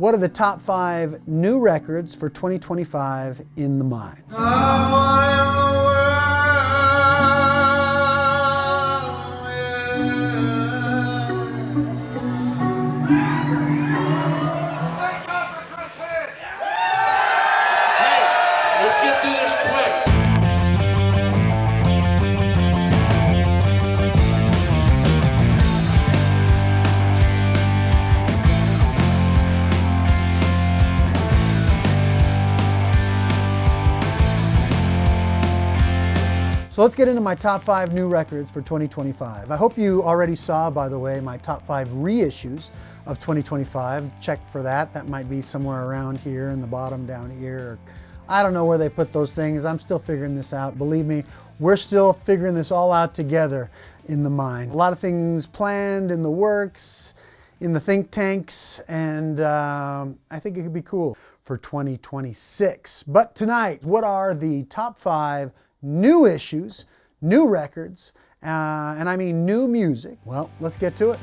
What are the top 5 new records for 2025 in the mine? Let's get through this quick. So let's get into my top 5 new records for 2025. I hope you already saw, by the way, my top 5 reissues of 2025. Check for that. That might be somewhere around here in the bottom down here. I don't know where they put those things. I'm still figuring this out. Believe me, we're still figuring this all out together in the mine. A lot of things planned in the works, in the think tanks, and I think it could be cool for 2026. But tonight, what are the top 5 new issues, new records, and I mean new music? Well, let's get to it.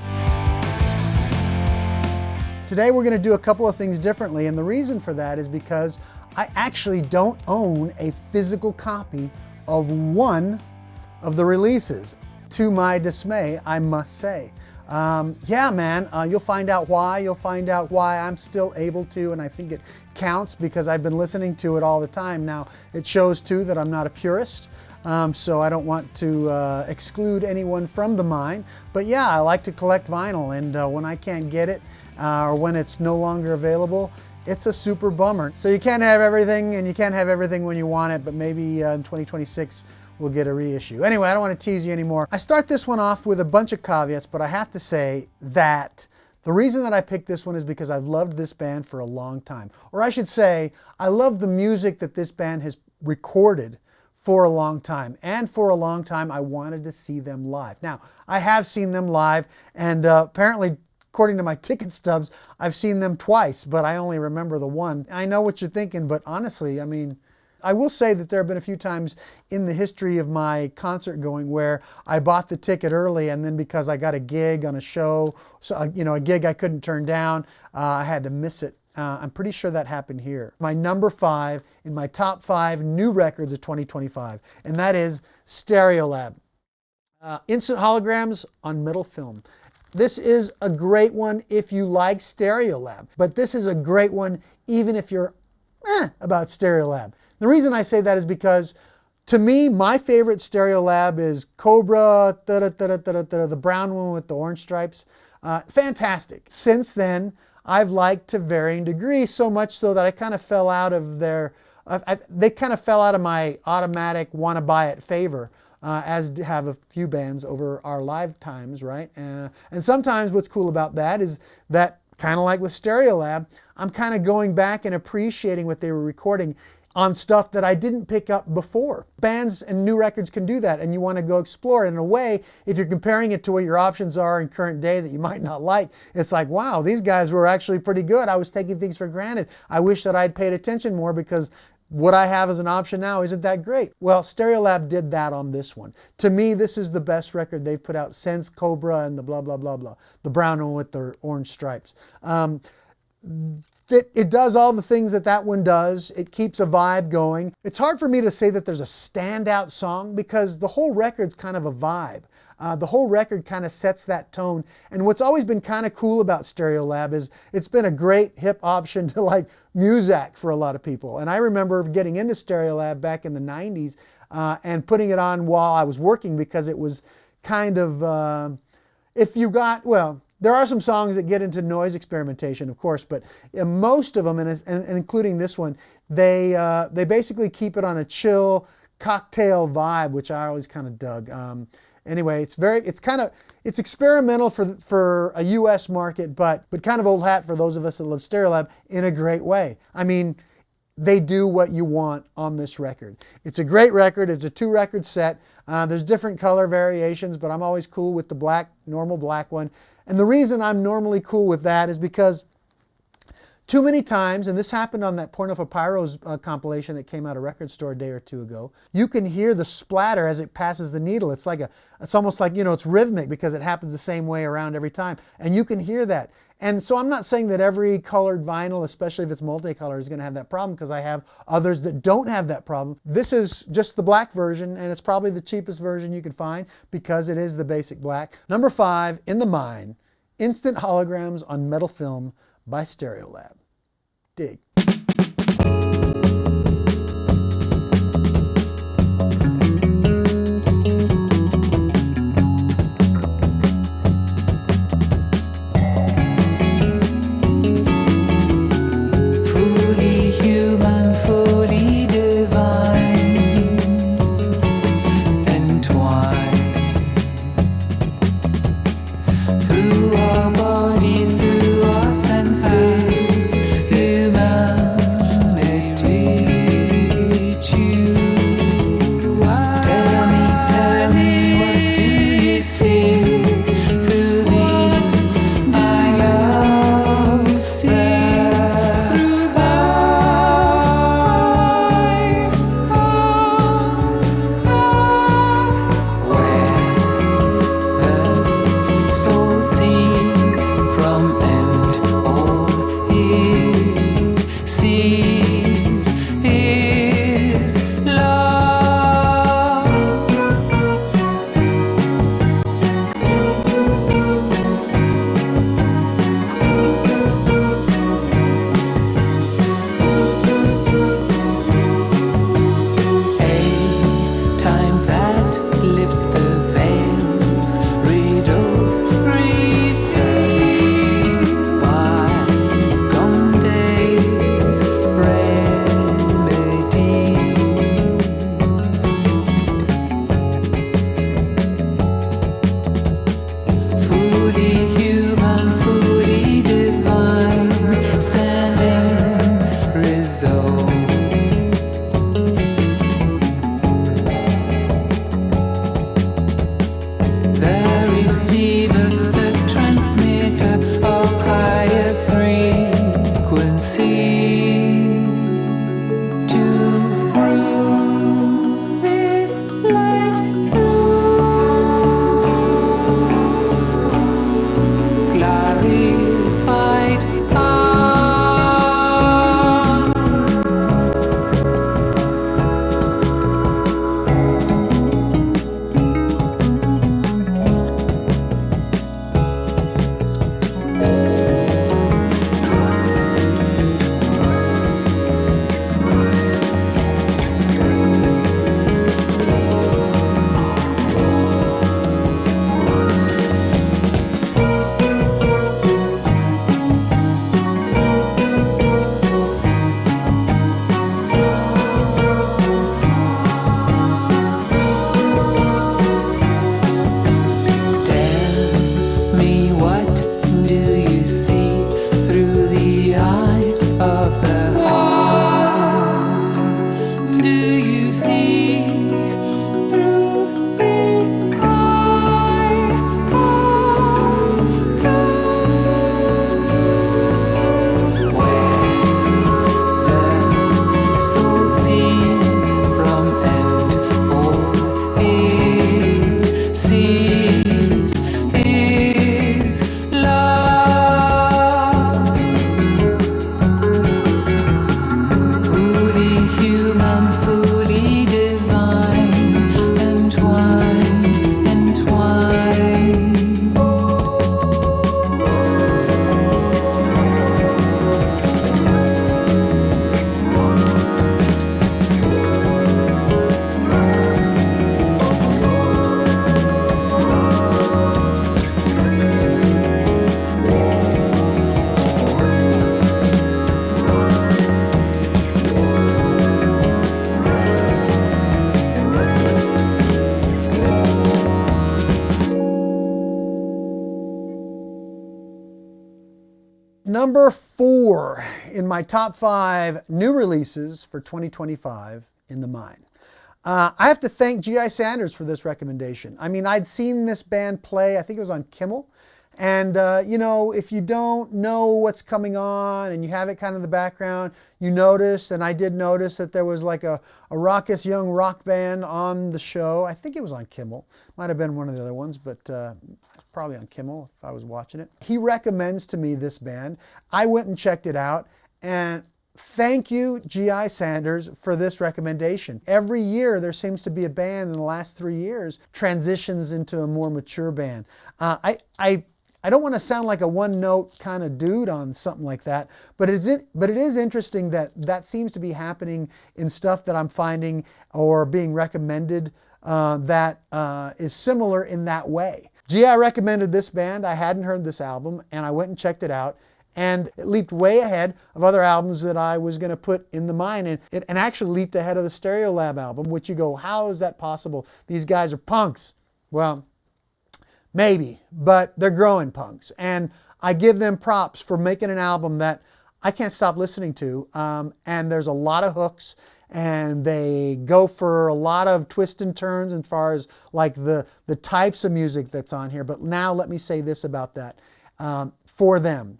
Today we're going to do a couple of things differently, and the reason for that is because I actually don't own a physical copy of one of the releases, to my dismay, I must say. Yeah, man, you'll find out why. You'll find out why I'm still able to, and I think it counts because I've been listening to it all the time. Now, it shows too that I'm not a purist, so I don't want to exclude anyone from the mine. But yeah, I like to collect vinyl, and when I can't get it, or when it's no longer available, it's a super bummer. So you can't have everything, and you can't have everything when you want it, but maybe in 2026, we'll get a reissue. Anyway, I don't want to tease you anymore. I start this one off with a bunch of caveats, but I have to say that the reason that I picked this one is because I've loved this band for a long time. Or I should say, I love the music that this band has recorded for a long time. And for a long time, I wanted to see them live. Now, I have seen them live, and apparently, according to my ticket stubs, I've seen them twice, but I only remember the one. I know what you're thinking, but honestly, I mean, I will say that there have been a few times in the history of my concert going where I bought the ticket early, and then because I got a gig on a show, so, you know, a gig I couldn't turn down, I had to miss it. I'm pretty sure that happened here. My number 5 in my top 5 new records of 2025, and that is Stereolab. Instant holograms on metal film. This is a great one if you like Stereolab, but this is a great one even if you're about Stereolab. The reason I say that is because, to me, my favorite Stereolab is Cobra, the brown one with the orange stripes. Fantastic. Since then, I've liked to varying degrees, so much so that I kind of fell out of their, they kind of fell out of my automatic wanna buy it favor, as have a few bands over our lifetimes, right? And sometimes what's cool about that is that, kind of like with Stereolab, I'm kind of going back and appreciating what they were recording on stuff that I didn't pick up before. Bands and new records can do that, and you want to go explore it. In a way, if you're comparing it to what your options are in current day that you might not like, it's like, wow, these guys were actually pretty good. I was taking things for granted. I wish that I'd paid attention more because what I have as an option now isn't that great. Well, Stereolab did that on this one. To me, this is the best record they've put out since Cobra and the blah, blah, blah, blah. The brown one with the orange stripes. It does all the things that that one does. It keeps a vibe going. It's hard for me to say that there's a standout song because the whole record's kind of a vibe. The whole record kind of sets that tone. And what's always been kind of cool about Stereolab is it's been a great hip option to like Muzak for a lot of people. And I remember getting into Stereolab back in the 90s and putting it on while I was working because it was kind of, if you got, well, there are some songs that get into noise experimentation, of course, but most of them, and including this one, they basically keep it on a chill cocktail vibe, which I always kind of dug. Anyway, it's experimental for a U.S. market, but kind of old hat for those of us that love Stereolab in a great way. I mean, they do what you want on this record. It's a great record. It's a 2-record set. There's different color variations, but I'm always cool with the black, normal black one. And the reason I'm normally cool with that is because too many times, and this happened on that Porno for Pyros compilation that came out a record store a day or two ago, you can hear the splatter as it passes the needle. It's almost like, you know, it's rhythmic because it happens the same way around every time. And you can hear that. And so I'm not saying that every colored vinyl, especially if it's multicolor, is going to have that problem, because I have others that don't have that problem. This is just the black version, and it's probably the cheapest version you can find because it is the basic black. Number 5, in the mine, instant holograms on metal film by Stereolab. Dig. Number 4 in my top 5 new releases for 2025 in the mine. I have to thank G.I. Sanders for this recommendation. I mean, I'd seen this band play, I think it was on Kimmel. And, you know, if you don't know what's coming on and you have it kind of in the background, you notice, and I did notice that there was like a raucous young rock band on the show. I think it was on Kimmel. Might have been one of the other ones, but probably on Kimmel if I was watching it. He recommends to me this band. I went and checked it out, and thank you, G.I. Sanders, for this recommendation. Every year there seems to be a band in the last 3 years transitions into a more mature band. I don't want to sound like a one-note kind of dude on something like that, but it is interesting that that seems to be happening in stuff that I'm finding or being recommended that is similar in that way. G.I. recommended this band. I hadn't heard this album, and I went and checked it out, and it leaped way ahead of other albums that I was going to put in the mine, and it actually leaped ahead of the Stereolab album, which you go, how is that possible? These guys are punks. Well, maybe, but they're growing punks, and I give them props for making an album that I can't stop listening to, and there's a lot of hooks, and they go for a lot of twists and turns as far as like the types of music that's on here. But now let me say this about that. For them,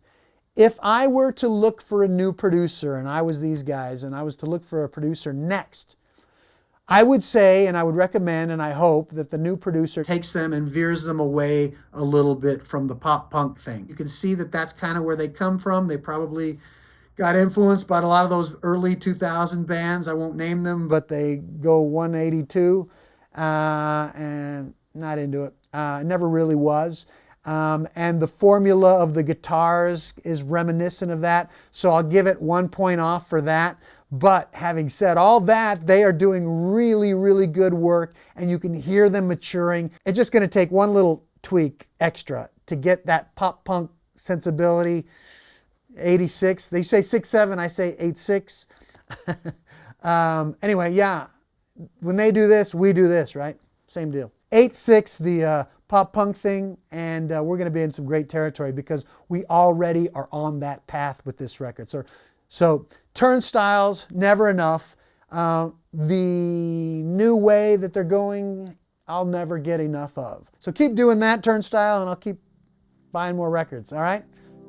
if I were to look for a new producer, and I was these guys, and I was to look for a producer next, I would say, and I would recommend, and I hope that the new producer takes them and veers them away a little bit from the pop punk thing. You can see that that's kind of where they come from. They probably got influenced by a lot of those early 2000 bands. I won't name them, but they go 182, and not into it. Never really was. And the formula of the guitars is reminiscent of that, so I'll give it 1 point off for that. But having said all that, they are doing really, really good work, and you can hear them maturing. It's just going to take one little tweak extra to get that pop punk sensibility. 86, they say 6.7, I say 8.6. Anyway, yeah, when they do this, we do this, right? Same deal. 8.6, the pop punk thing, and we're going to be in some great territory because we already are on that path with this record. So Turnstiles, Never Enough. The new way that they're going, I'll never get enough of. So keep doing that, Turnstile, and I'll keep buying more records, all right?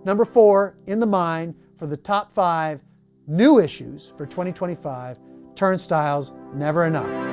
Number 4 in the mine for the top 5 new issues for 2025, Turnstiles, Never Enough.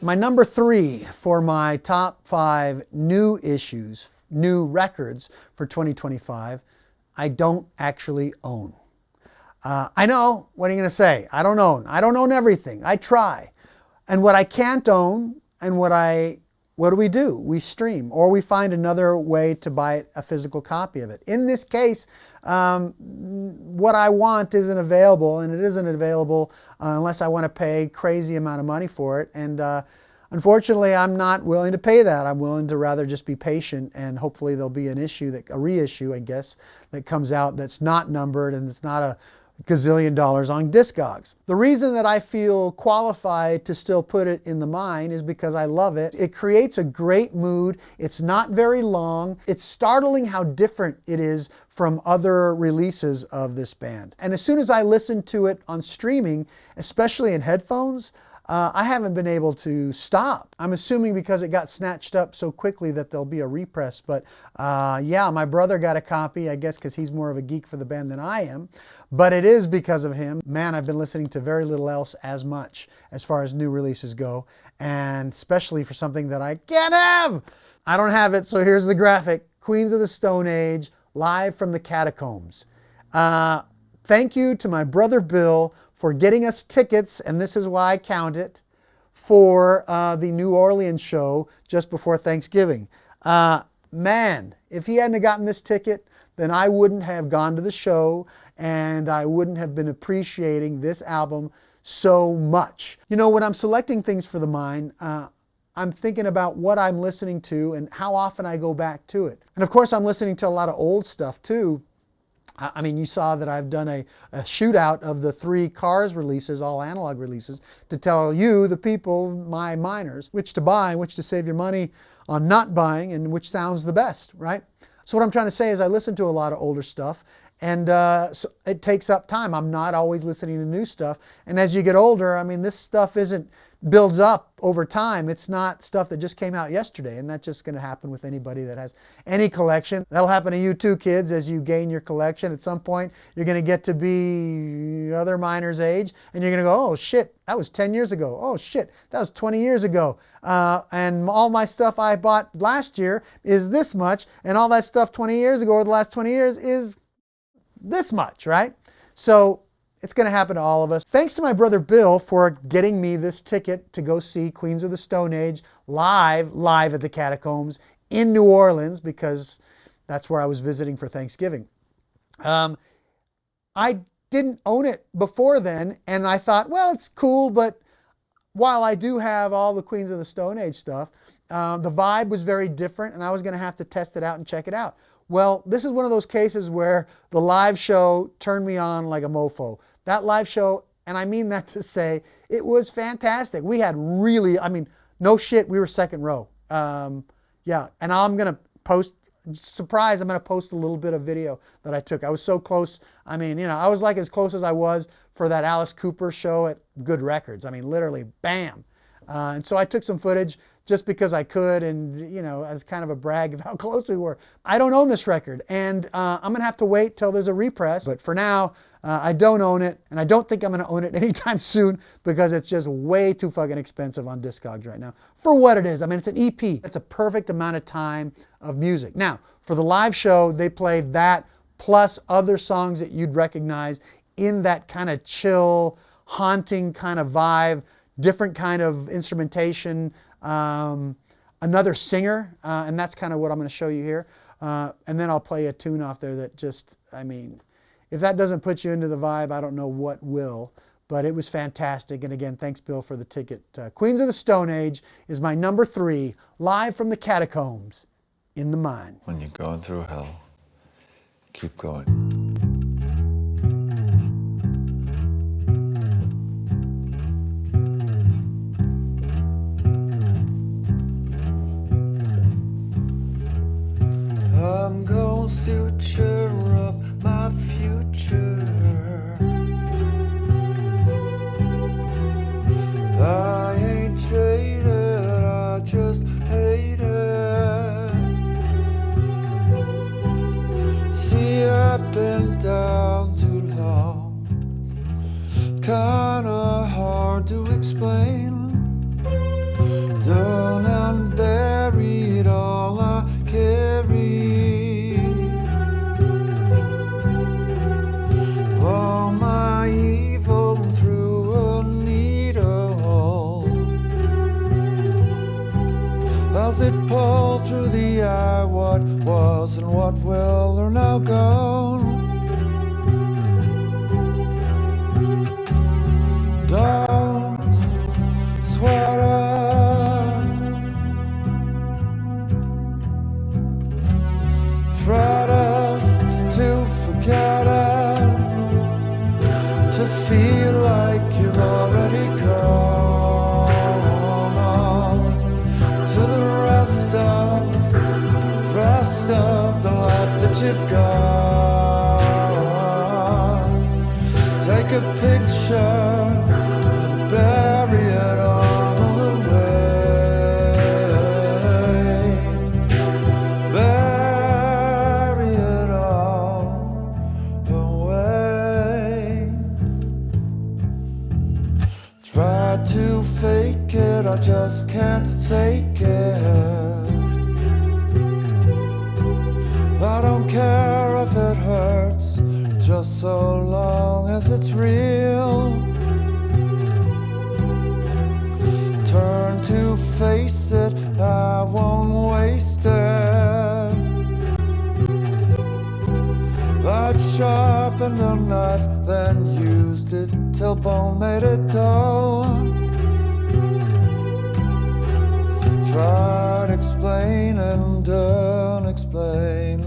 My number 3 for my top 5 new issues, new records for 2025, I don't actually own. I know, what are you going to say? I don't own. I don't own everything. I try. And what I can't own, and what do we do? We stream, or we find another way to buy a physical copy of it. In this case, what I want isn't available, and it isn't available unless I want to pay crazy amount of money for it. And unfortunately, I'm not willing to pay that. I'm willing to rather just be patient, and hopefully there'll be an issue, a reissue, I guess, that comes out that's not numbered and it's not a gazillion dollars on Discogs. The reason that I feel qualified to still put it in the mine is because I love it. It creates a great mood. It's not very long. It's startling how different it is from other releases of this band. And as soon as I listen to it on streaming, especially in headphones, I haven't been able to stop. I'm assuming because it got snatched up so quickly that there'll be a repress. But yeah, my brother got a copy, I guess because he's more of a geek for the band than I am. But it is because of him. Man, I've been listening to very little else as much as far as new releases go. And especially for something that I can't have. I don't have it, so here's the graphic. Queens of the Stone Age, live from the Catacombs. Thank you to my brother Bill for getting us tickets, and this is why I count it, for the New Orleans show just before Thanksgiving. Man, if he hadn't gotten this ticket, then I wouldn't have gone to the show, and I wouldn't have been appreciating this album so much. You know, when I'm selecting things for the mine, I'm thinking about what I'm listening to and how often I go back to it. And of course, I'm listening to a lot of old stuff too. I mean, you saw that I've done a shootout of the 3 Cars releases, all analog releases, to tell you, the people, my miners, which to buy, which to save your money on not buying, and which sounds the best, right? So what I'm trying to say is I listen to a lot of older stuff, and so it takes up time. I'm not always listening to new stuff. And as you get older, I mean, this stuff builds up over time. It's not stuff that just came out yesterday, and that's just going to happen with anybody that has any collection. That'll happen to you too, kids, as you gain your collection. At some point, you're going to get to be other miners' age, and you're going to go, oh shit, that was 10 years ago. Oh shit, that was 20 years ago. And all my stuff I bought last year is this much, and all that stuff 20 years ago or the last 20 years is this much, right? So it's going to happen to all of us. Thanks to my brother Bill for getting me this ticket to go see Queens of the Stone Age live at the Catacombs in New Orleans, because that's where I was visiting for Thanksgiving. I didn't own it before then, and I thought, well, it's cool, but while I do have all the Queens of the Stone Age stuff, the vibe was very different, and I was going to have to test it out and check it out. Well, this is one of those cases where the live show turned me on like a mofo. That live show, and I mean that to say, it was fantastic. We had really, I mean, no shit, we were second row. Yeah, and I'm going to post, surprise, I'm going to post a little bit of video that I took. I was so close. I mean, you know, I was like as close as I was for that Alice Cooper show at Good Records. I mean, literally, bam. And so I took some footage just because I could, and you know, as kind of a brag of how close we were. I don't own this record, and I'm gonna have to wait till there's a repress, but for now, I don't own it, and I don't think I'm gonna own it anytime soon, because it's just way too fucking expensive on Discogs right now, for what it is. I mean, it's an EP. It's a perfect amount of time of music. Now, for the live show, they played that, plus other songs that you'd recognize in that kind of chill, haunting kind of vibe, different kind of instrumentation, another singer, and that's kind of what I'm going to show you here. And then I'll play a tune off there that just, I mean, if that doesn't put you into the vibe, I don't know what will. But it was fantastic. And again, thanks, Bill, for the ticket. Queens of the Stone Age is my number 3, live from the Catacombs in the mine. When you're going through hell, keep going. I'm gonna suture up my future. I ain't jaded, I just hate it. See, I've been down too long. Kinda hard to explain. Done and buried all I carry. All my evil through a needle. As it pulled through the eye, what was and what will are now gone. Don't sweat it, thread it to forget it. you feel like you've already gone on to the rest of the life that you've got. Take a picture and bury it all away. Bury it all away. Try to fake it, I just can't take it. I don't care if it hurts, just so long as it's real. Turn to face it, I won't waste it. I'd sharpened a knife, then used it till bone made it dull. Tried explaining, done explaining.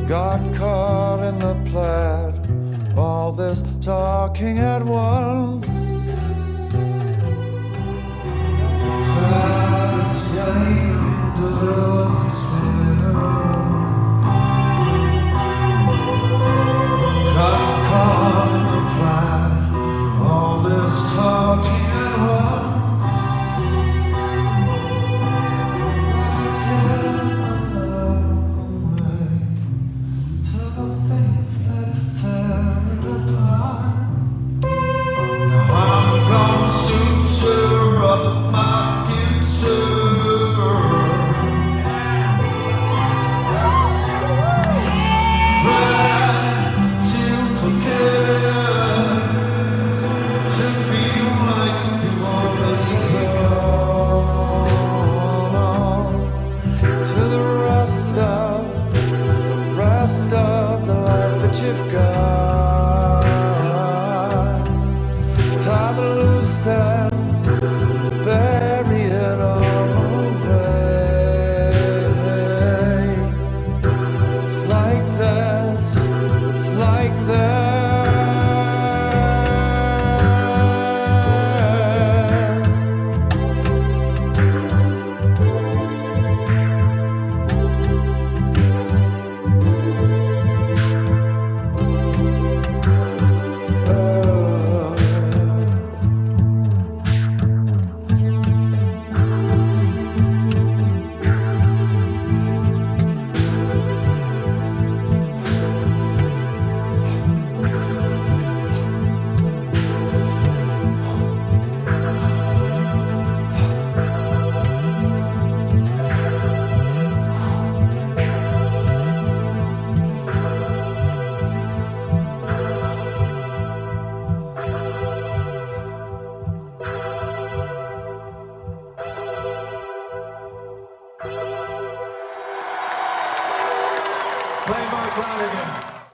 Got caught in the plaid, all this talking at once. Tried explaining, done explaining. Got caught in the plaid, all this talking at once. Of the life that you've got, tie the loose ends, bury it all away. It's like this, it's like this.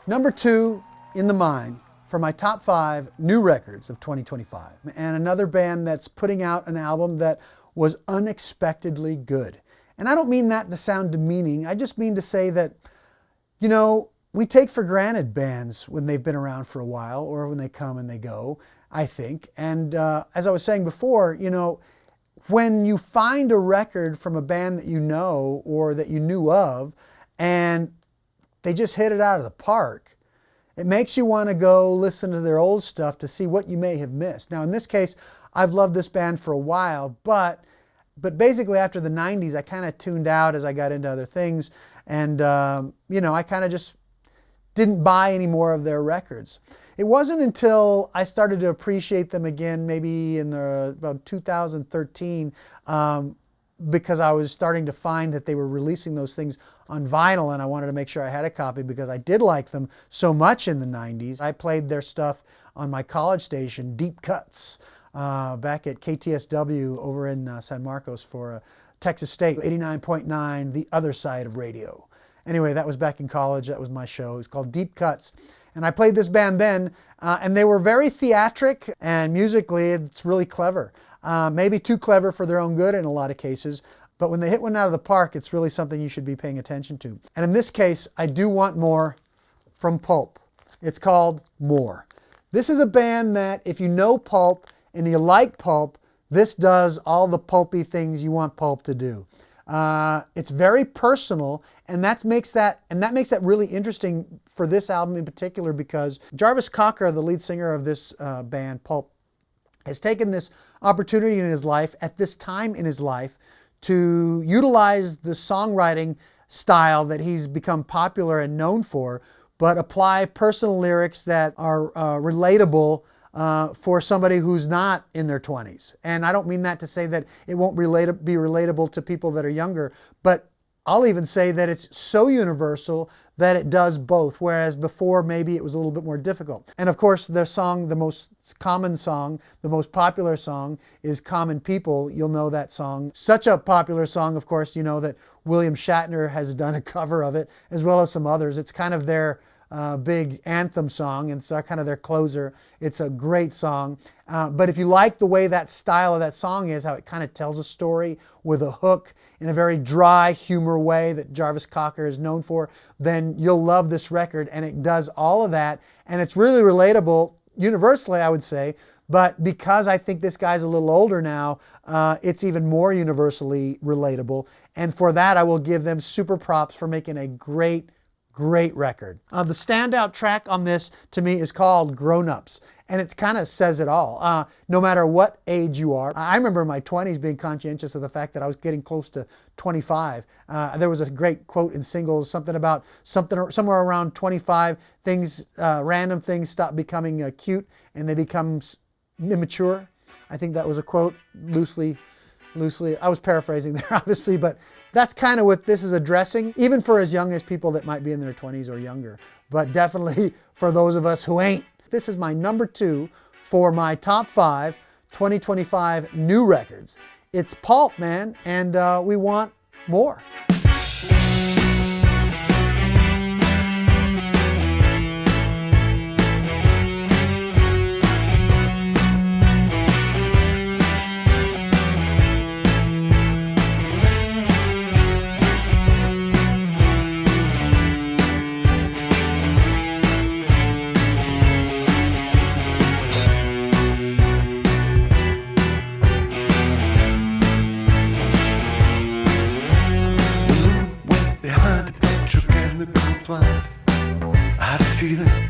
Number 2 in the mine for my top 5 new records of 2025. And another band that's putting out an album that was unexpectedly good. And I don't mean that to sound demeaning. I just mean to say that, you know, we take for granted bands when they've been around for a while or when they come and they go, I think. And as I was saying before, you know, when you find a record from a band that you know or that you knew of and they just hit it out of the park, it makes you want to go listen to their old stuff to see what you may have missed. Now in this case, I've loved this band for a while, but basically after the 90s, I kind of tuned out as I got into other things, and you know, I kind of just didn't buy any more of their records. It wasn't until I started to appreciate them again, maybe in about 2013, because I was starting to find that they were releasing those things on vinyl, and I wanted to make sure I had a copy because I did like them so much in the 90s. I played their stuff on my college station, Deep Cuts, back at KTSW over in San Marcos for Texas State, 89.9, the other side of radio. Anyway, that was back in college. That was my show. It was called Deep Cuts. And I played this band then, and they were very theatric, and musically it's really clever. Maybe too clever for their own good in a lot of cases, but when they hit one out of the park, it's really something you should be paying attention to. And in this case, I do want more from Pulp. It's called More. This is a band that if you know Pulp and you like Pulp, this does all the pulpy things you want Pulp to do. It's very personal, and that makes that really interesting for this album in particular, because Jarvis Cocker, the lead singer of this band, Pulp, has taken this opportunity in his life, at this time in his life, to utilize the songwriting style that he's become popular and known for, but apply personal lyrics that are relatable for somebody who's not in their 20s. And I don't mean that to say that it won't be relatable to people that are younger, but I'll even say that it's so universal that it does both, whereas before maybe it was a little bit more difficult. And of course the song, the most common song, the most popular song is Common People. You'll know that song. Such a popular song, of course, you know that William Shatner has done a cover of it, as well as some others. It's kind of their big anthem song, and so kind of their closer. It's a great song. But if you like the way that style of that song is, how it kind of tells a story with a hook in a very dry humor way that Jarvis Cocker is known for, then you'll love this record. And it does all of that, and it's really relatable universally, I would say. But because I think this guy's a little older now, it's even more universally relatable. And for that, I will give them super props for making a great record. The standout track on this to me is called Grown Ups, and it kind of says it all. No matter what age you are. I remember in my 20s being conscientious of the fact that I was getting close to 25. There was a great quote in Singles, something about somewhere around 25, random things stop becoming cute and they become immature. I think that was a quote, loosely. I was paraphrasing there, obviously, but that's kind of what this is addressing, even for as young as people that might be in their 20s or younger, but definitely for those of us who ain't. This is my number 2 for my top 5 2025 new records. It's Pulp, man, and we want more.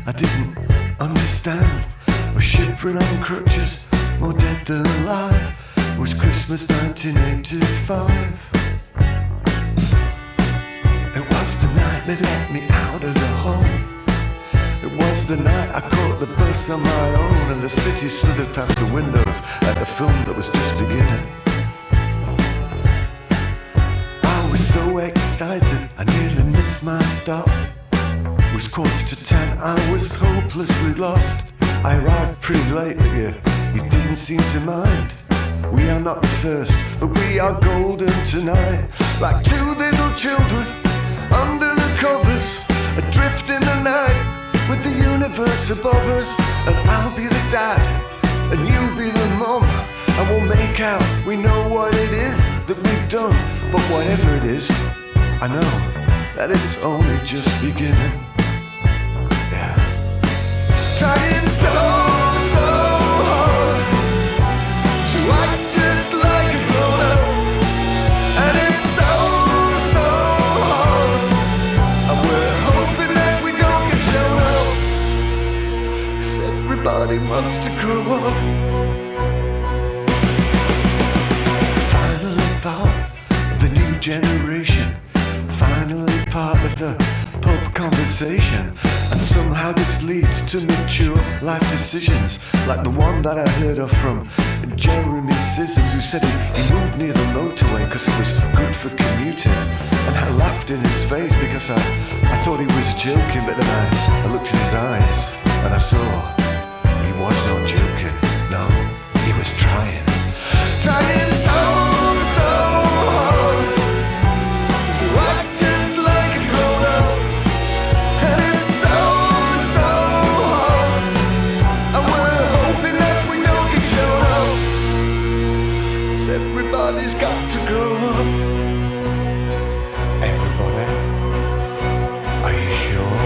I didn't understand. Was shivering on crutches, more dead than alive. It was Christmas 1985. It was the night they let me out of the home. It was the night I caught the bus on my own, and the city slithered past the windows like the film that was just beginning. I was so excited, I nearly missed my stop. It was 10:15, I was hopelessly lost. I arrived pretty late, but you didn't seem to mind. We are not the first, but we are golden tonight. Like two little children under the covers, adrift in the night with the universe above us. And I'll be the dad, and you'll be the mom, and we'll make out we know what it is that we've done. But whatever it is, I know that it's only just beginning. Trying so hard to act just like a grown-up, and it's so hard, and we're hoping that we don't get shown up, 'cause everybody wants to grow up. Finally part of the new generation, finally part of the pub conversation. And somehow this leads to mature life decisions, like the one that I heard of from Jeremy Scissors, who said he moved near the motorway because it was good for commuting. And I laughed in his face because I thought he was joking, but then I looked in his eyes and I saw he was not joking. No, he was trying so hard to act just like a grown-up. And it's so hard, and we're hoping that we don't get shown up, 'cause everybody's got to grow up. Everybody, are you sure?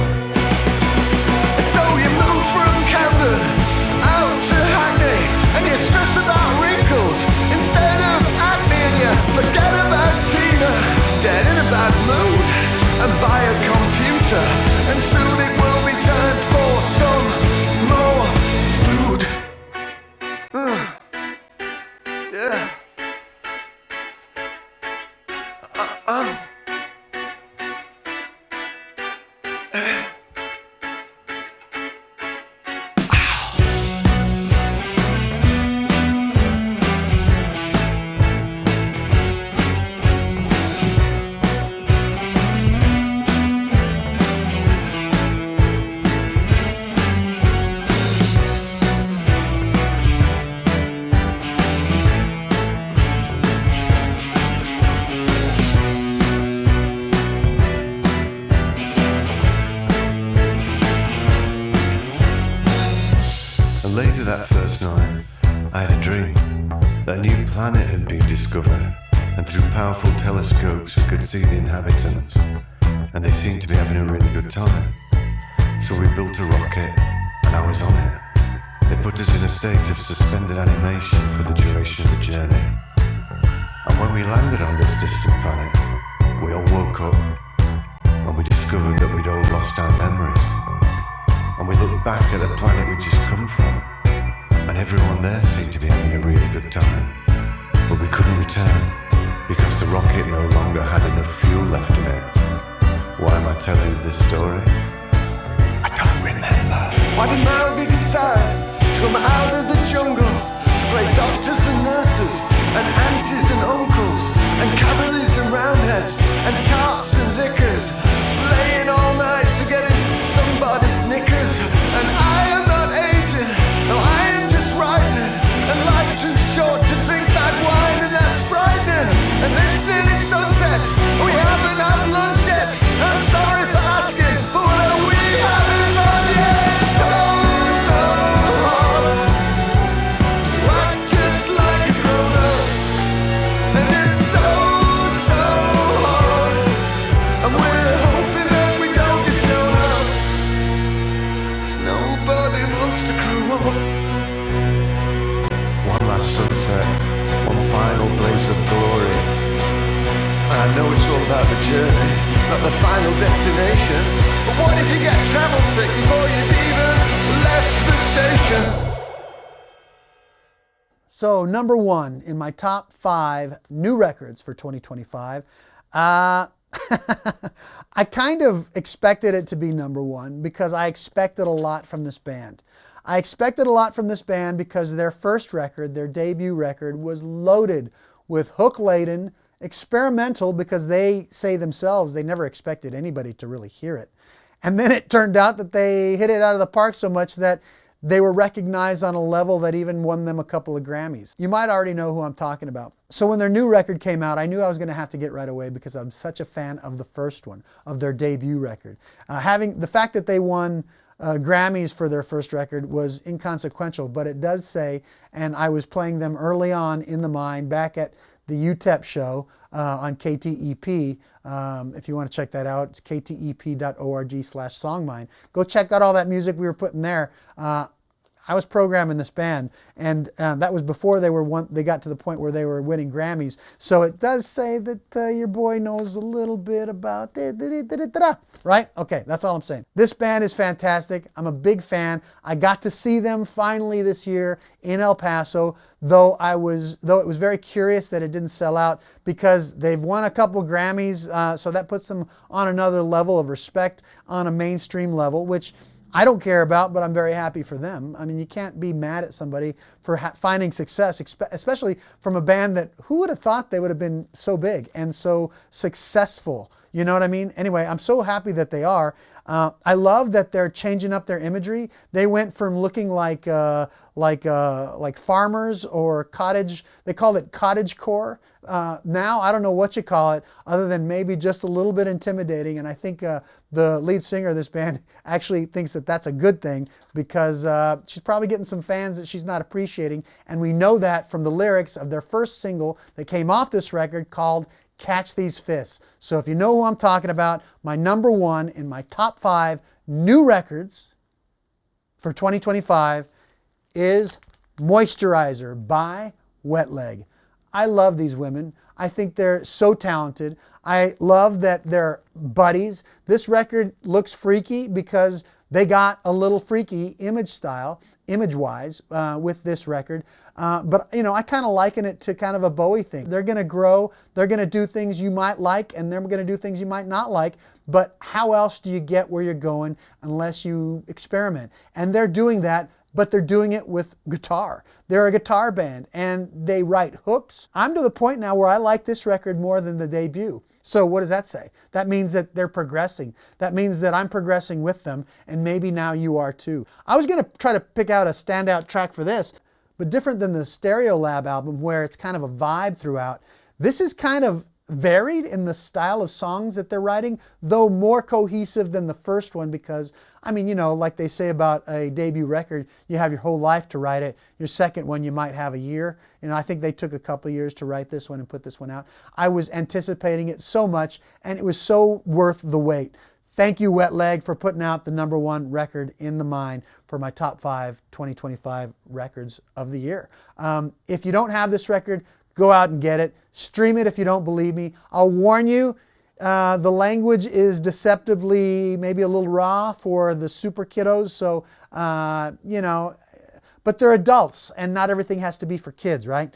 alien planet had been discovered, and through powerful telescopes we could see the inhabitants, and they seemed to be having a really good time. So we built a rocket, and I was on it. They put us in a state of suspended animation for the duration of the journey. And when we landed on this distant planet, we all woke up, and we discovered that we'd all lost our memories. And we looked back at the planet we'd just come from, and everyone there seemed to be having a really good time. But we couldn't return, because the rocket no longer had enough fuel left in it. Why am I telling you this story? I don't remember. Why did Maori decide to come out of the jungle to play doctors and nurses, and aunties and uncles, and cavaliers and roundheads, and tarts and vicars, playing all night to get in somebody's knickers? And I am not aging, no, I am just writing, and life's too short to drink bad wine, and that's frightening. And it's nearly sunset, we haven't had lunch yet. I'm sorry for asking, but what are we having fun yet? So hard to act just like a grown-up, and it's so hard, and we're hoping that we don't get shown up, 'cause nobody wants to grow up. One last sunset, one final blaze of glory. I know it's all about the journey, not the final destination. But what if you get travel sick before you've even left the station? So number one in my top 5 new records for 2025. I kind of expected it to be number one because I expected a lot from this band. I expected a lot from this band because their first record, their debut record, was loaded with hook-laden, experimental, because they say themselves they never expected anybody to really hear it. And then it turned out that they hit it out of the park so much that they were recognized on a level that even won them a couple of Grammys. You might already know who I'm talking about. So when their new record came out, I knew I was going to have to get right away because I'm such a fan of the first one, of their debut record. Having the fact that they won Grammys for their first record was inconsequential, but it does say, and I was playing them early on in the mine back at the UTEP show on KTEP. If you want to check that out, it's ktep.org/songmine. Go check out all that music we were putting there. I was programming this band, and that was before they got to the point where they were winning Grammys. So it does say that your boy knows a little bit about right? Okay, that's all I'm saying. This band is fantastic. I'm a big fan. I got to see them finally this year in El Paso, though it was very curious that it didn't sell out because they've won a couple of Grammys, so that puts them on another level of respect on a mainstream level, which I don't care about, but I'm very happy for them. I mean, you can't be mad at somebody for finding success, especially from a band that, who would have thought they would have been so big and so successful? You know what I mean? Anyway, I'm so happy that they are. I love that they're changing up their imagery. They went from looking like farmers or cottage. They called it cottagecore. Now I don't know what you call it, other than maybe just a little bit intimidating. And I think the lead singer of this band actually thinks that that's a good thing because she's probably getting some fans that she's not appreciating. And we know that from the lyrics of their first single that came off this record called Catch These Fists. So if you know who I'm talking about, my number one in my top 5 new records for 2025 is Moisturizer by Wet Leg. I love these women. I think they're so talented. I love that they're buddies. This record looks freaky because they got a little freaky image-wise with this record. But you know, I kind of liken it to kind of a Bowie thing. They're going to grow. They're going to do things you might like, and they're going to do things you might not like. But how else do you get where you're going unless you experiment? And they're doing that, but they're doing it with guitar. They're a guitar band, and they write hooks. I'm to the point now where I like this record more than the debut. So what does that say? That means that they're progressing. That means that I'm progressing with them, and maybe now you are too. I was going to try to pick out a standout track for this, but different than the Stereolab album where it's kind of a vibe throughout, this is kind of varied in the style of songs that they're writing, though more cohesive than the first one because, I mean, you know, like they say about a debut record, you have your whole life to write it. Your second one, you might have a year. You know, I think they took a couple of years to write this one and put this one out. I was anticipating it so much, and it was so worth the wait. Thank you, Wet Leg, for putting out the #1 record in the mine for my top 5 2025 records of the year. If you don't have this record, go out and get it. Stream it if you don't believe me. I'll warn you, the language is deceptively maybe a little raw for the super kiddos. So, you know, but they're adults and not everything has to be for kids, right?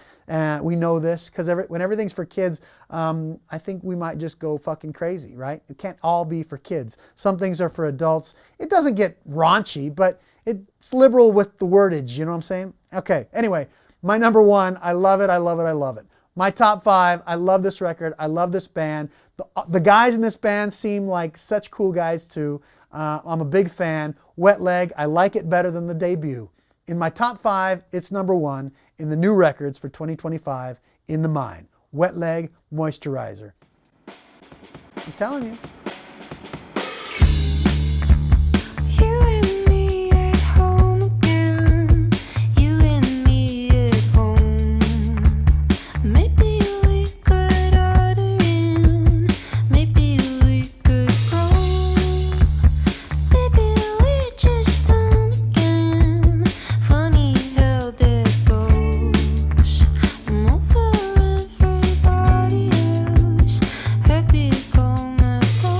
We know this because when everything's for kids, I think we might just go fucking crazy, right? It can't all be for kids. Some things are for adults. It doesn't get raunchy, but it's liberal with the wordage, you know what I'm saying? Okay, anyway, my #1, I love it, I love it, I love it. My top 5, I love this record, I love this band. The guys in this band seem like such cool guys too. I'm a big fan. Wet Leg, I like it better than the debut. In my top 5, it's #1 in the new records for 2025 in the mine. Wet Leg Moisturizer. I'm telling you. Happy, come and go.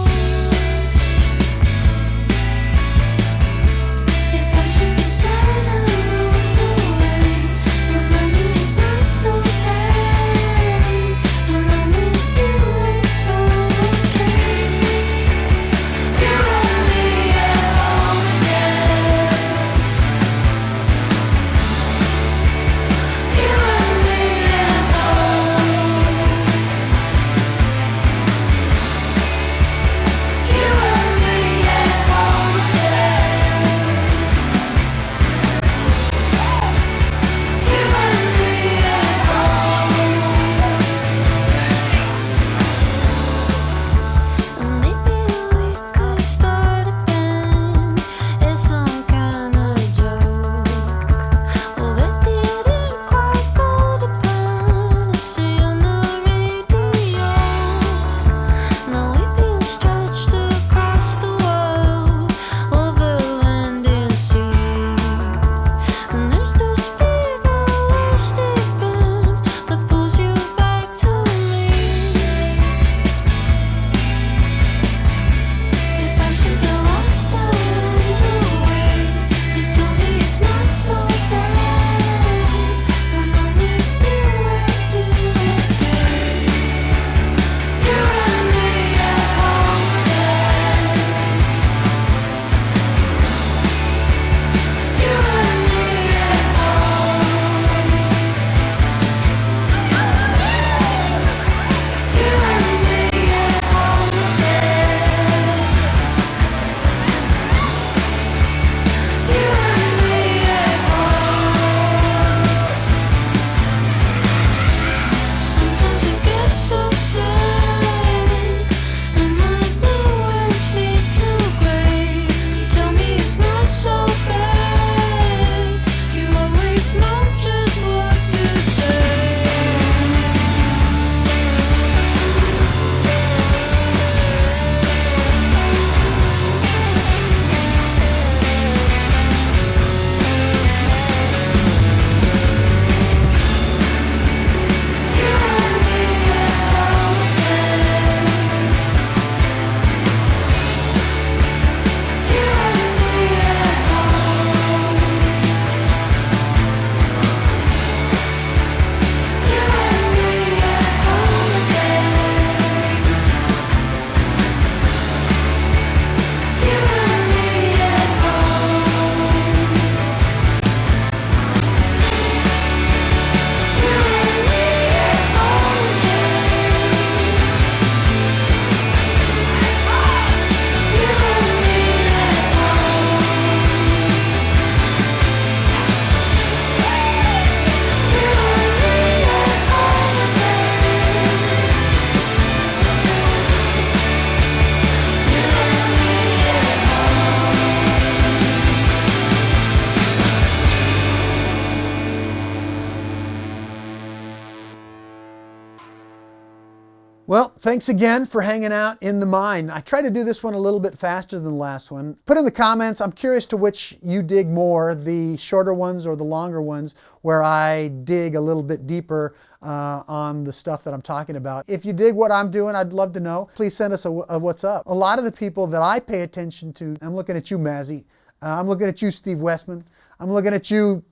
Well, thanks again for hanging out in the mine. I tried to do this one a little bit faster than the last one. Put in the comments, I'm curious to which you dig more, the shorter ones or the longer ones, where I dig a little bit deeper on the stuff that I'm talking about. If you dig what I'm doing, I'd love to know. Please send us a what's up. A lot of the people that I pay attention to, I'm looking at you, Mazzy. I'm looking at you, Steve Westman. I'm looking at you,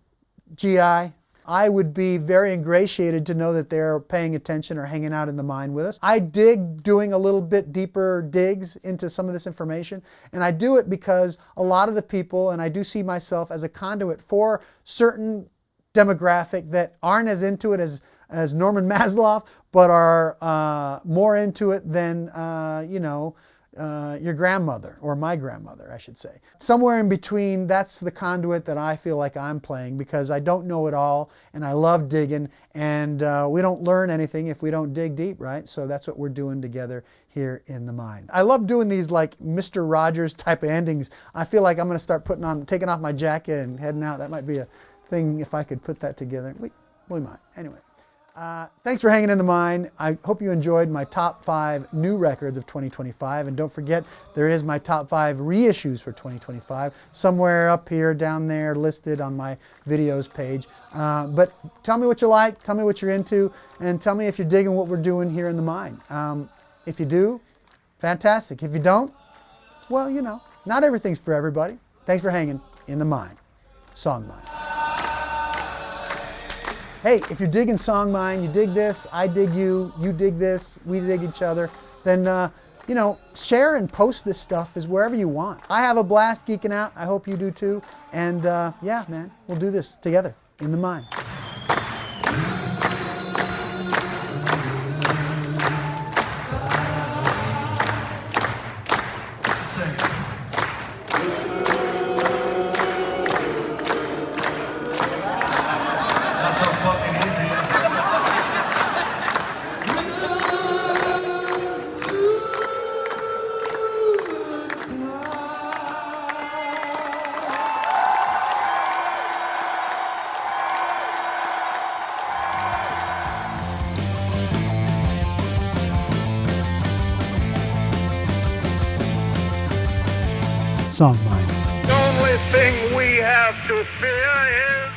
GI. I would be very ingratiated to know that they're paying attention or hanging out in the mine with us. I dig doing a little bit deeper digs into some of this information, and I do it because a lot of the people, and I do see myself as a conduit for certain demographic that aren't as into it as Norman Maslow, but are more into it than, you know, your grandmother, or my grandmother, I should say. Somewhere in between, that's the conduit that I feel like I'm playing, because I don't know it all, and I love digging, and we don't learn anything if we don't dig deep, right? So that's what we're doing together here in the mine. I love doing these like Mr. Rogers type of endings. I feel like I'm gonna start taking off my jacket and heading out. That might be a thing if I could put that together. We might. Anyway. Thanks for hanging in the mine. I hope you enjoyed my top 5 new records of 2025. And don't forget, there is my top 5 reissues for 2025, somewhere up here, down there, listed on my videos page. But tell me what you like, tell me what you're into, and tell me if you're digging what we're doing here in the mine. If you do, fantastic. If you don't, well, you know, not everything's for everybody. Thanks for hanging in the mine. SONGMINE. Hey, if you're digging SONGMINE, you dig this, I dig you, you dig this, we dig each other, then, you know, share and post this stuff is wherever you want. I have a blast geeking out. I hope you do too. And yeah, man, we'll do this together in the mine. Not so fucking easy, is it? SONGMINE. The only thing we have to fear is